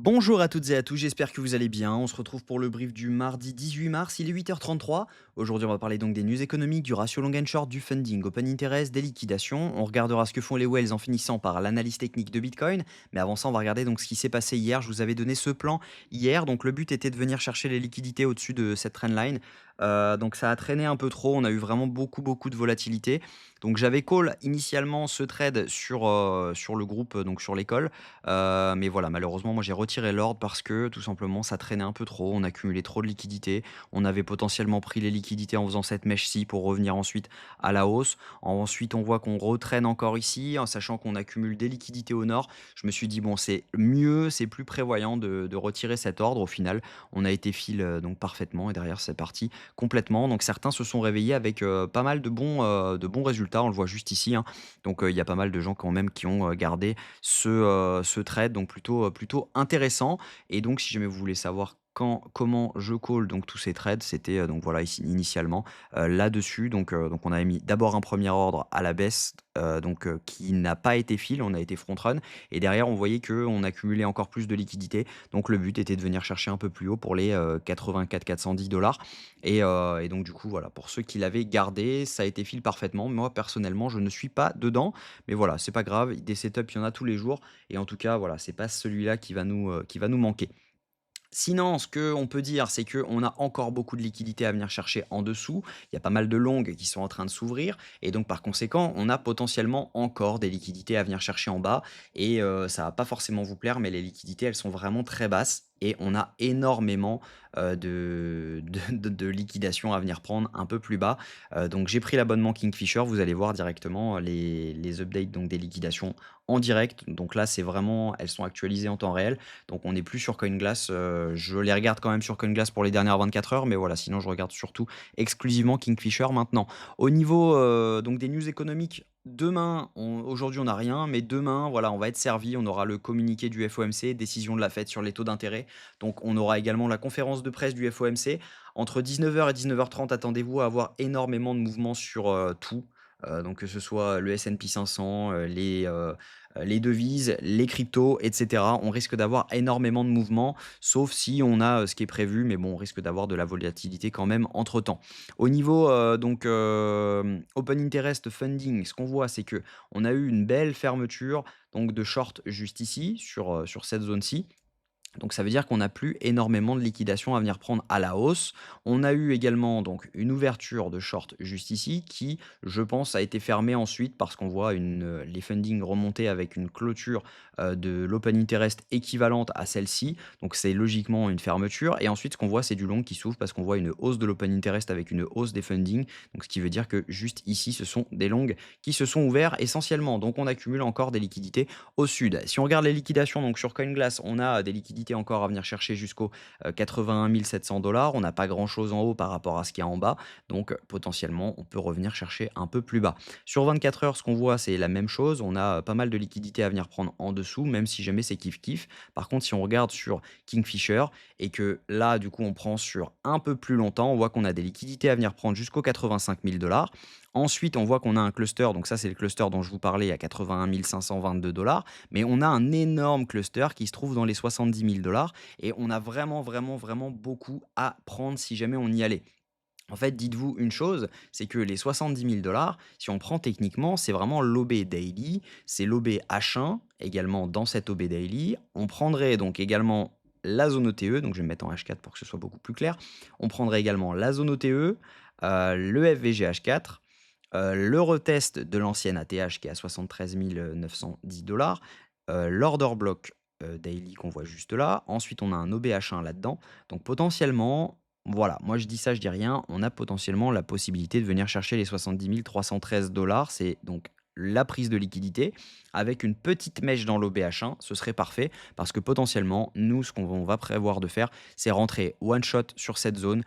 Bonjour à toutes et à tous, j'espère que vous allez bien. On se retrouve pour le brief du mardi 18 mars, il est 8h33. Aujourd'hui, on va parler donc des news économiques, du ratio long and short, du funding, open interest, des liquidations. On regardera ce que font les whales en finissant par l'analyse technique de Bitcoin. Mais avant ça, on va regarder donc ce qui s'est passé hier. Je vous avais donné ce plan hier. Donc le but était de venir chercher les liquidités au-dessus de cette trendline. Donc ça a traîné un peu trop. On a eu vraiment beaucoup de volatilité. Donc j'avais call initialement ce trade sur le groupe, donc sur l'école. Mais voilà, malheureusement, moi, j'ai retiré l'ordre parce que tout simplement, ça traînait un peu trop. On accumulait trop de liquidités. On avait potentiellement pris les liquidités en faisant cette mèche-ci pour revenir ensuite à la hausse. Ensuite, on voit qu'on retraîne encore ici, en sachant qu'on accumule des liquidités au nord. Je me suis dit, bon, c'est mieux, c'est plus prévoyant de retirer cet ordre. Au final, on a été fil donc parfaitement et derrière, c'est parti complètement. Donc, certains se sont réveillés avec pas mal de bons résultats. On le voit juste ici, hein. Donc, il y a pas mal de gens quand même qui ont gardé ce trade, donc plutôt intéressant. Et donc, si jamais vous voulez savoir comment je call donc tous ces trades, c'était donc voilà ici initialement là-dessus. Donc on avait mis d'abord un premier ordre à la baisse, qui n'a pas été fill, on a été front run. Et derrière, on voyait qu'on accumulait encore plus de liquidités. Donc le but était de venir chercher un peu plus haut pour les 84 410 $. Et donc du coup, voilà, pour ceux qui l'avaient gardé, ça a été fill parfaitement. Moi, personnellement, je ne suis pas dedans. Mais voilà, c'est pas grave, des setups, il y en a tous les jours et en tout cas, voilà, c'est pas celui-là qui va nous manquer. Sinon, ce qu'on peut dire, c'est qu'on a encore beaucoup de liquidités à venir chercher en dessous. Il y a pas mal de longues qui sont en train de s'ouvrir et donc par conséquent, on a potentiellement encore des liquidités à venir chercher en bas et ça va pas forcément vous plaire, mais les liquidités, elles sont vraiment très basses et on a énormément, de liquidations à venir prendre un peu plus bas. Donc j'ai pris l'abonnement Kingfisher, vous allez voir directement les updates donc des liquidations en direct. Donc là, c'est vraiment elles sont actualisées en temps réel. Donc on n'est plus sur CoinGlass, je les regarde quand même sur CoinGlass pour les dernières 24 heures, mais voilà, sinon je regarde surtout exclusivement Kingfisher maintenant. Au niveau, donc des news économiques, aujourd'hui on n'a rien, mais demain, voilà, on va être servi. On aura le communiqué du FOMC, décision de la Fed sur les taux d'intérêt. Donc on aura également la conférence de presse du FOMC. Entre 19h et 19h30, attendez-vous à avoir énormément de mouvements sur, tout. Donc que ce soit le S&P 500, les devises, les cryptos, et cetera. On risque d'avoir énormément de mouvements, sauf si on a, ce qui est prévu, mais bon, on risque d'avoir de la volatilité quand même entre-temps. Au niveau, open interest funding, ce qu'on voit, c'est que on a eu une belle fermeture donc de short juste ici sur cette zone-ci. Donc ça veut dire qu'on n'a plus énormément de liquidations à venir prendre à la hausse. On a eu également donc une ouverture de short juste ici qui, je pense, a été fermée ensuite parce qu'on voit les fundings remonter avec une clôture de l'open interest équivalente à celle-ci. Donc c'est logiquement une fermeture. Et ensuite, ce qu'on voit, c'est du long qui s'ouvre parce qu'on voit une hausse de l'open interest avec une hausse des fundings. Donc ce qui veut dire que juste ici, ce sont des longs qui se sont ouverts essentiellement. Donc on accumule encore des liquidités au sud. Si on regarde les liquidations, donc sur CoinGlass, on a des liquidités encore à venir chercher jusqu'aux 81 700 $. On n'a pas grand-chose en haut par rapport à ce qu'il y a en bas. Donc, potentiellement, on peut revenir chercher un peu plus bas. Sur 24 heures, ce qu'on voit, c'est la même chose. On a pas mal de liquidités à venir prendre en dessous, même si jamais c'est kiff-kiff. Par contre, si on regarde sur Kingfisher et que là, du coup, on prend sur un peu plus longtemps, on voit qu'on a des liquidités à venir prendre jusqu'aux 85 000 $. Ensuite, on voit qu'on a un cluster, donc ça c'est le cluster dont je vous parlais à 81 522 $, mais on a un énorme cluster qui se trouve dans les 70 000 $ et on a vraiment beaucoup à prendre si jamais on y allait. En fait, dites-vous une chose, c'est que les 70 000 $, si on prend techniquement, c'est vraiment l'OB daily, c'est l'OB H1 également dans cette OB daily. On prendrait donc également la zone OTE, donc je vais me mettre en H4 pour que ce soit beaucoup plus clair. On prendrait également la zone OTE, le FVG H4, le retest de l'ancienne ATH qui est à 73 910 $, l'order block daily qu'on voit juste là. Ensuite, on a un OBH1 là-dedans. Donc potentiellement, voilà, moi je dis ça, je dis rien, on a potentiellement la possibilité de venir chercher les 70 313 $. C'est donc la prise de liquidité avec une petite mèche dans l'OBH1, ce serait parfait parce que potentiellement, nous, ce qu'on va prévoir de faire, c'est rentrer one shot sur cette zone.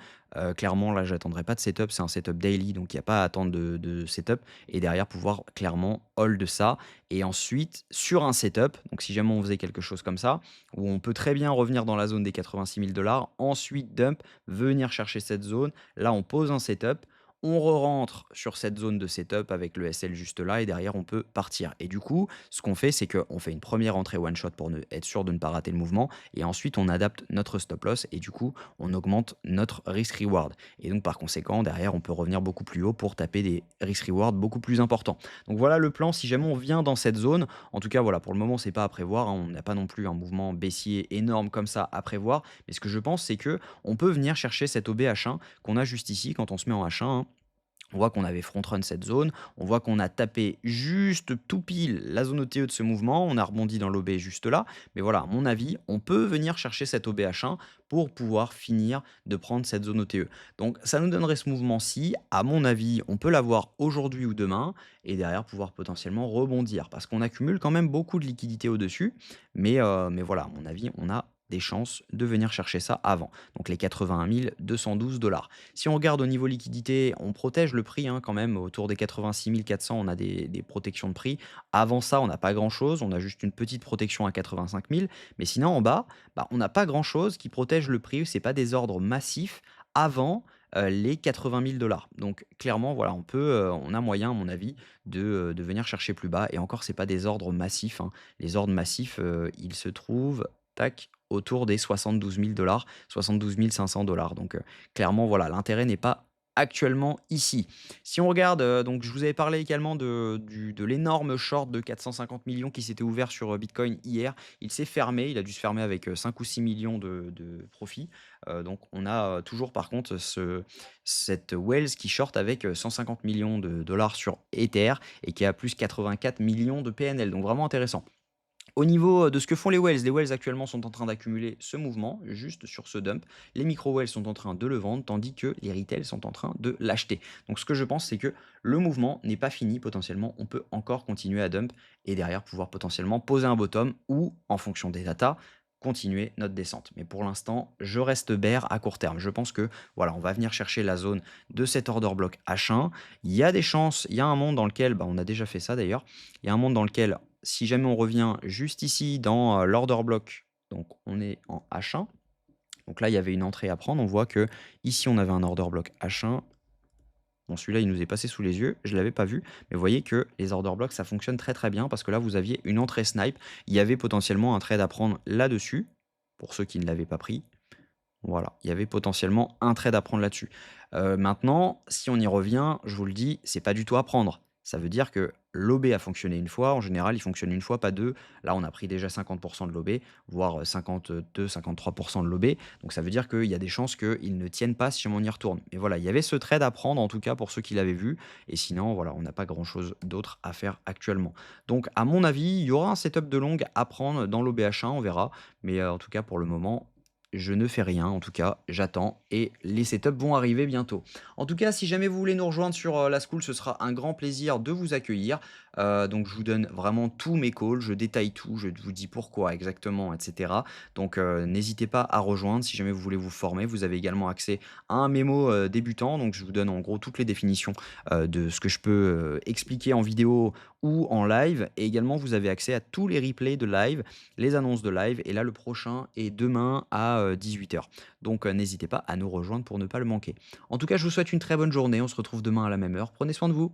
Clairement, là, j'attendrai pas de setup, c'est un setup daily, donc il n'y a pas à attendre de setup. Et derrière, pouvoir clairement hold ça. Et ensuite, sur un setup, donc si jamais on faisait quelque chose comme ça, où on peut très bien revenir dans la zone des 86 000 $, ensuite dump, venir chercher cette zone. Là, on pose un setup, on re-rentre sur cette zone de setup avec le SL juste là et derrière on peut partir. Et du coup, ce qu'on fait, c'est qu'on fait une première entrée one shot pour être sûr de ne pas rater le mouvement et ensuite on adapte notre stop loss et du coup on augmente notre risk reward. Et donc par conséquent, derrière on peut revenir beaucoup plus haut pour taper des risk reward beaucoup plus importants. Donc voilà le plan si jamais on vient dans cette zone. En tout cas, voilà, pour le moment, c'est pas à prévoir, hein. On n'a pas non plus un mouvement baissier énorme comme ça à prévoir. Mais ce que je pense, c'est que on peut venir chercher cet OBH1 qu'on a juste ici quand on se met en H1, hein. On voit qu'on avait front run cette zone, on voit qu'on a tapé juste tout pile la zone OTE de ce mouvement, on a rebondi dans l'OB juste là, mais voilà, à mon avis, on peut venir chercher cet OBH1 pour pouvoir finir de prendre cette zone OTE. Donc ça nous donnerait ce mouvement-ci, à mon avis, on peut l'avoir aujourd'hui ou demain, et derrière pouvoir potentiellement rebondir, parce qu'on accumule quand même beaucoup de liquidités au-dessus, mais voilà, à mon avis, on a des chances de venir chercher ça avant. Donc les 81 212 $. Si on regarde au niveau liquidité, on protège le prix, hein, quand même. Autour des 86 400, on a des protections de prix. Avant ça, on n'a pas grand-chose. On a juste une petite protection à 85 000. Mais sinon, en bas, bah, on n'a pas grand-chose qui protège le prix. Ce n'est pas des ordres massifs avant les 80 000 $. Donc clairement, voilà, on a moyen, à mon avis, de venir chercher plus bas. Et encore, ce n'est pas des ordres massifs, hein. Les ordres massifs, ils se trouvent, tac, autour des 72 000 $, 72 500 $. Donc clairement, voilà, l'intérêt n'est pas actuellement ici. Si on regarde, donc je vous avais parlé également de l'énorme short de 450 millions qui s'était ouvert sur Bitcoin hier. Il s'est fermé, il a dû se fermer avec 5 ou 6 millions de profit. Donc on a toujours par contre cette Wells qui short avec 150 millions de dollars sur Ether et qui a plus 84 millions de PNL. Donc vraiment intéressant. Au niveau, de ce que font les whales actuellement sont en train d'accumuler ce mouvement, juste sur ce dump. Les micro whales sont en train de le vendre, tandis que les retails sont en train de l'acheter. Donc ce que je pense, c'est que le mouvement n'est pas fini potentiellement, on peut encore continuer à dump et derrière pouvoir potentiellement poser un bottom ou, en fonction des datas, continuer notre descente. Mais pour l'instant, je reste bear à court terme. Je pense que, voilà, on va venir chercher la zone de cet order block H1. Il y a des chances, il y a un monde dans lequel, bah, on a déjà fait ça d'ailleurs, il y a un monde dans lequel si jamais on revient juste ici dans l'order block, donc on est en H1. Donc là, il y avait une entrée à prendre. On voit que ici, on avait un order block H1. Bon, celui-là, il nous est passé sous les yeux. Je ne l'avais pas vu. Mais vous voyez que les order blocks, ça fonctionne très très bien parce que là, vous aviez une entrée snipe. Il y avait potentiellement un trade à prendre là-dessus, pour ceux qui ne l'avaient pas pris. Voilà, il y avait potentiellement un trade à prendre là-dessus. Maintenant, si on y revient, je vous le dis, c'est pas du tout à prendre. Ça veut dire que l'OB a fonctionné une fois. En général, il fonctionne une fois, pas deux. Là, on a pris déjà 50% de l'OB, voire 52-53% de l'OB. Donc ça veut dire qu'il y a des chances qu'ils ne tiennent pas si on y retourne. Mais voilà, il y avait ce trade à prendre, en tout cas pour ceux qui l'avaient vu. Et sinon, voilà, on n'a pas grand-chose d'autre à faire actuellement. Donc, à mon avis, il y aura un setup de longue à prendre dans l'OBH1, on verra. Mais en tout cas, pour le moment, je ne fais rien, en tout cas, j'attends et les setups vont arriver bientôt. En tout cas, si jamais vous voulez nous rejoindre sur la school, ce sera un grand plaisir de vous accueillir. Donc, je vous donne vraiment tous mes calls, je détaille tout, je vous dis pourquoi exactement, etc. Donc, n'hésitez pas à rejoindre si jamais vous voulez vous former. Vous avez également accès à un mémo débutant. Donc, je vous donne en gros toutes les définitions de ce que je peux expliquer en vidéo ou en live. Et également, vous avez accès à tous les replays de live, les annonces de live. Et là, le prochain est demain à 18 h. Donc, n'hésitez pas à nous rejoindre pour ne pas le manquer. En tout cas, je vous souhaite une très bonne journée. On se retrouve demain à la même heure. Prenez soin de vous.